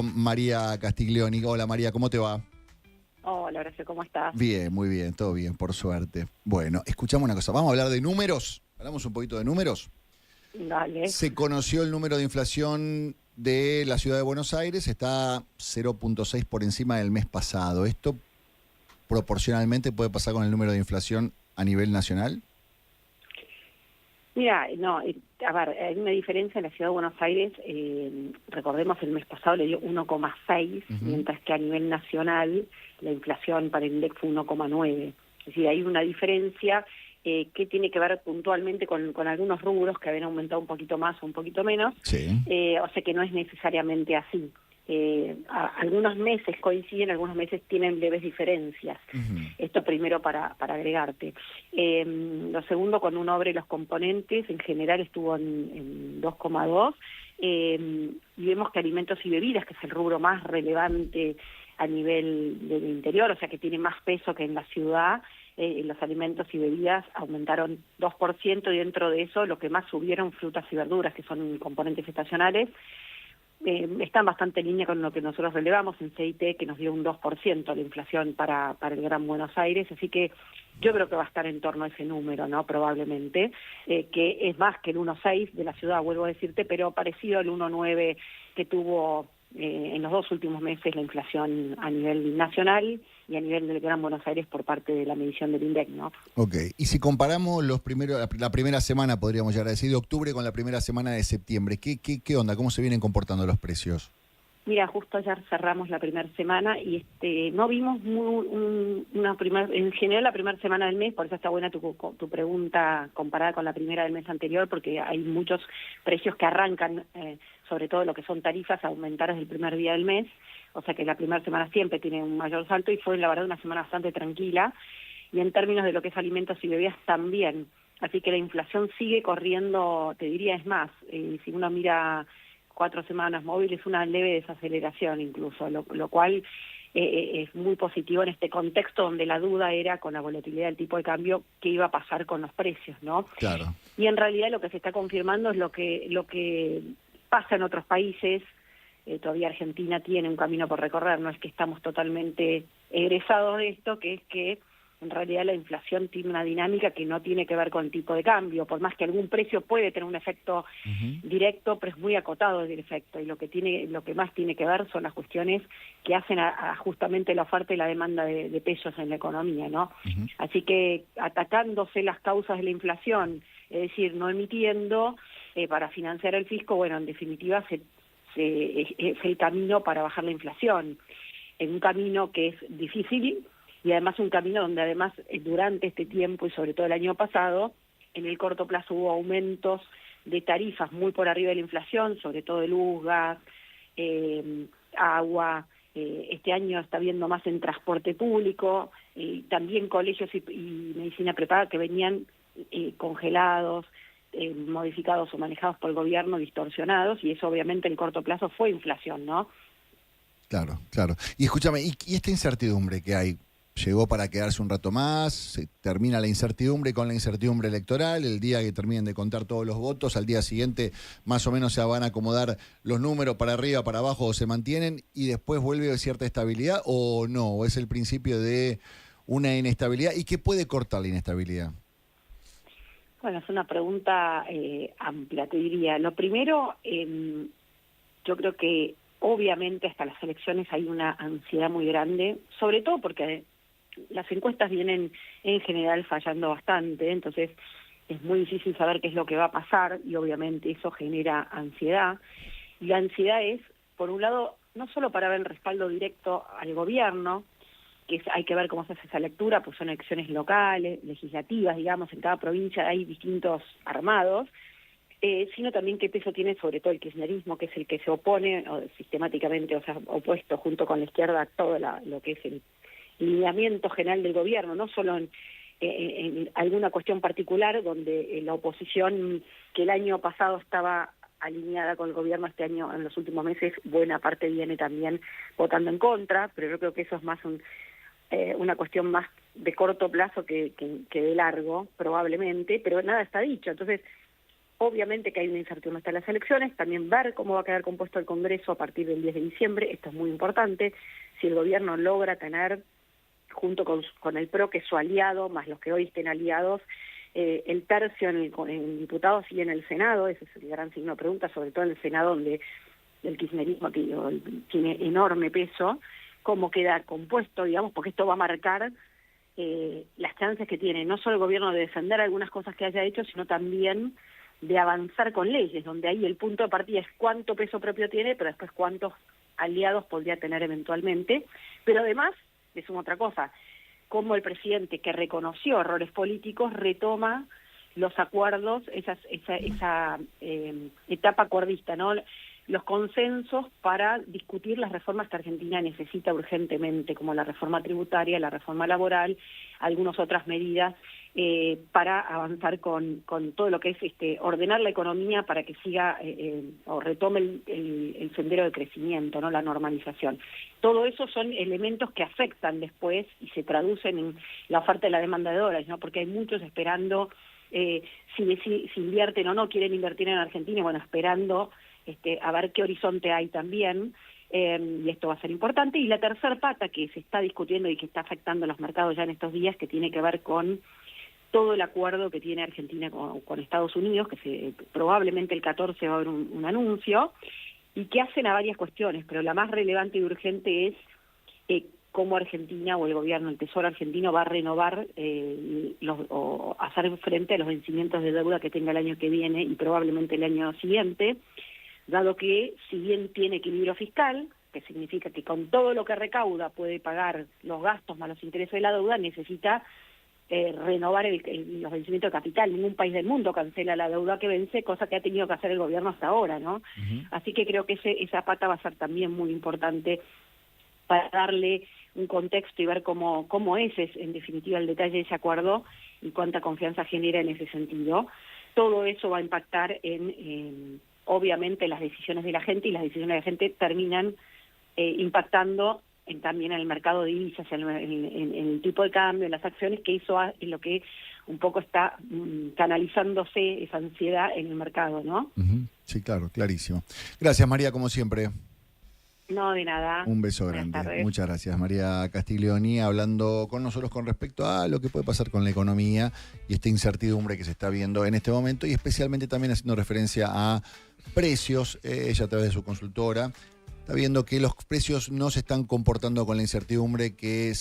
María Castiglioni. Hola María, ¿cómo te va? Hola, Horacio, ¿cómo estás? Bien, muy bien, todo bien, por suerte. Bueno, escuchamos una cosa, vamos a hablar de números. Hablamos un poquito de números. Dale. Se conoció el número de inflación de la ciudad de Buenos Aires, está 0,6 por encima del mes pasado. ¿Esto proporcionalmente puede pasar con el número de inflación a nivel nacional? Mira, no, a ver, hay una diferencia en la ciudad de Buenos Aires. Recordemos, el mes pasado le dio 1,6, Ujú. mientras que a nivel nacional la inflación para el INDEC fue 1,9. Es decir, hay una diferencia que tiene que ver puntualmente con algunos rubros que habían aumentado un poquito más o un poquito menos, Sí. o sea que no es necesariamente así. Algunos meses coinciden, algunos meses tienen leves diferencias. Ujú. Esto primero para agregarte. Lo segundo, con un obre los componentes, en general estuvo en 2,2, y vemos que alimentos y bebidas, que es el rubro más relevante a nivel del interior, o sea que tiene más peso que en la ciudad, los alimentos y bebidas aumentaron 2%, y dentro de eso lo que más subieron frutas y verduras, que son componentes estacionales. Están bastante en línea con lo que nosotros relevamos en CIT, que nos dio un 2% la inflación para el Gran Buenos Aires, así que yo creo que va a estar en torno a ese número, ¿no? Probablemente, que es más que el 1,6 de la ciudad, vuelvo a decirte, pero parecido al 1,9 que tuvo en los dos últimos meses la inflación a nivel nacional y a nivel del Gran Buenos Aires por parte de la medición del INDEC, ¿no? Ok, y si comparamos los primeros, la primera semana, podríamos llegar a decir, de octubre con la primera semana de septiembre, ¿qué onda? ¿Cómo se vienen comportando los precios? Mira, justo ayer cerramos la primera semana y no vimos en general la primera semana del mes, por eso está buena tu pregunta comparada con la primera del mes anterior, porque hay muchos precios que arrancan, sobre todo lo que son tarifas, a aumentar desde el primer día del mes, o sea que la primera semana siempre tiene un mayor salto y fue la verdad una semana bastante tranquila, y en términos de lo que es alimentos y bebidas también. Así que la inflación sigue corriendo, te diría, es más, si uno mira 4 semanas móviles, una leve desaceleración incluso, lo cual es muy positivo en este contexto donde la duda era, con la volatilidad del tipo de cambio, qué iba a pasar con los precios, ¿no? Claro. Y en realidad lo que se está confirmando es lo que pasa en otros países. Todavía Argentina tiene un camino por recorrer, no es que estamos totalmente egresados de esto, que es que en realidad la inflación tiene una dinámica que no tiene que ver con el tipo de cambio, por más que algún precio puede tener un efecto Ujú. directo, pero es muy acotado el efecto, y lo que más tiene que ver son las cuestiones que hacen a justamente la oferta y la demanda de pesos en la economía, ¿no? Ujú. Así que atacándose las causas de la inflación, es decir, no emitiendo para financiar el fisco, bueno, en definitiva es el camino para bajar la inflación, en un camino que es difícil, y además un camino donde además durante este tiempo y sobre todo el año pasado, en el corto plazo hubo aumentos de tarifas muy por arriba de la inflación, sobre todo de luz, gas, agua. Este año está viendo más en transporte público, también colegios y medicina preparada que venían congelados, modificados o manejados por el gobierno, distorsionados, y eso obviamente en corto plazo fue inflación, ¿no? Claro, claro. Y escúchame, ¿y esta incertidumbre que hay? ¿Llegó para quedarse un rato más? ¿Se termina la incertidumbre con la incertidumbre electoral? El día que terminen de contar todos los votos, al día siguiente más o menos se van a acomodar los números para arriba, para abajo, o se mantienen y después vuelve cierta estabilidad, o no, o es el principio de una inestabilidad. ¿Y qué puede cortar la inestabilidad? Bueno, es una pregunta amplia, te diría. Lo primero, yo creo que obviamente hasta las elecciones hay una ansiedad muy grande, sobre todo porque las encuestas vienen en general fallando bastante, entonces es muy difícil saber qué es lo que va a pasar, y obviamente eso genera ansiedad. Y la ansiedad es, por un lado, no solo para ver el respaldo directo al gobierno, hay que ver cómo se hace esa lectura, pues son elecciones locales, legislativas, digamos, en cada provincia hay distintos armados, sino también qué peso tiene sobre todo el kirchnerismo, que es el que se opone sistemáticamente, o sea, opuesto junto con la izquierda a todo lo que es el lineamiento general del gobierno, no solo en alguna cuestión particular, donde la oposición que el año pasado estaba alineada con el gobierno, este año, en los últimos meses, buena parte viene también votando en contra, pero yo creo que eso es más una cuestión más de corto plazo que de largo, probablemente, pero nada está dicho. Entonces, Obviamente que hay una incertidumbre hasta las elecciones, también ver cómo va a quedar compuesto el Congreso a partir del 10 de diciembre, esto es muy importante. Si el gobierno logra tener, junto con el PRO, que es su aliado, más los que hoy estén aliados, el tercio en diputados y en el Senado, ese es el gran signo de pregunta, sobre todo en el Senado, donde el kirchnerismo tiene enorme peso, cómo queda compuesto, digamos, porque esto va a marcar las chances que tiene no solo el gobierno de defender algunas cosas que haya hecho, sino también de avanzar con leyes, donde ahí el punto de partida es cuánto peso propio tiene, pero después cuántos aliados podría tener eventualmente. Pero además, le sumo otra cosa, cómo el presidente, que reconoció errores políticos, retoma los acuerdos, esa etapa acuerdista, ¿no? Los consensos para discutir las reformas que Argentina necesita urgentemente, como la reforma tributaria, la reforma laboral, algunas otras medidas para avanzar con todo lo que es ordenar la economía para que siga o retome el sendero de crecimiento, ¿no? La normalización. Todo eso son elementos que afectan después y se traducen en la oferta y la demanda de dólares, ¿no? Porque hay muchos esperando si invierten o no, quieren invertir en Argentina, bueno, esperando a ver qué horizonte hay también, y esto va a ser importante. Y la tercera pata que se está discutiendo y que está afectando a los mercados ya en estos días, que tiene que ver con todo el acuerdo que tiene Argentina con Estados Unidos, que probablemente el 14 va a haber un anuncio, y que hacen a varias cuestiones, pero la más relevante y urgente es cómo Argentina o el gobierno, el Tesoro argentino, va a renovar o hacer frente a los vencimientos de deuda que tenga el año que viene y probablemente el año siguiente, dado que si bien tiene equilibrio fiscal, que significa que con todo lo que recauda puede pagar los gastos más los intereses de la deuda, necesita renovar los vencimientos de capital. Ningún país del mundo cancela la deuda que vence, cosa que ha tenido que hacer el gobierno hasta ahora, ¿no? Así que creo que esa pata va a ser también muy importante para darle un contexto y ver cómo es en definitiva el detalle de ese acuerdo y cuánta confianza genera en ese sentido. Todo eso va a impactar en obviamente las decisiones de la gente, y las decisiones de la gente terminan impactando también en el mercado de divisas, en el tipo de cambio, en las acciones, que eso es lo que un poco está canalizándose esa ansiedad en el mercado, ¿no? Sí, claro, clarísimo. Gracias, María, como siempre. No, de nada. Un beso Buenas grande. tardes. Muchas gracias. María Castiglioni hablando con nosotros con respecto a lo que puede pasar con la economía y esta incertidumbre que se está viendo en este momento, y especialmente también haciendo referencia a precios. Ella, a través de su consultora, está viendo que los precios no se están comportando con la incertidumbre que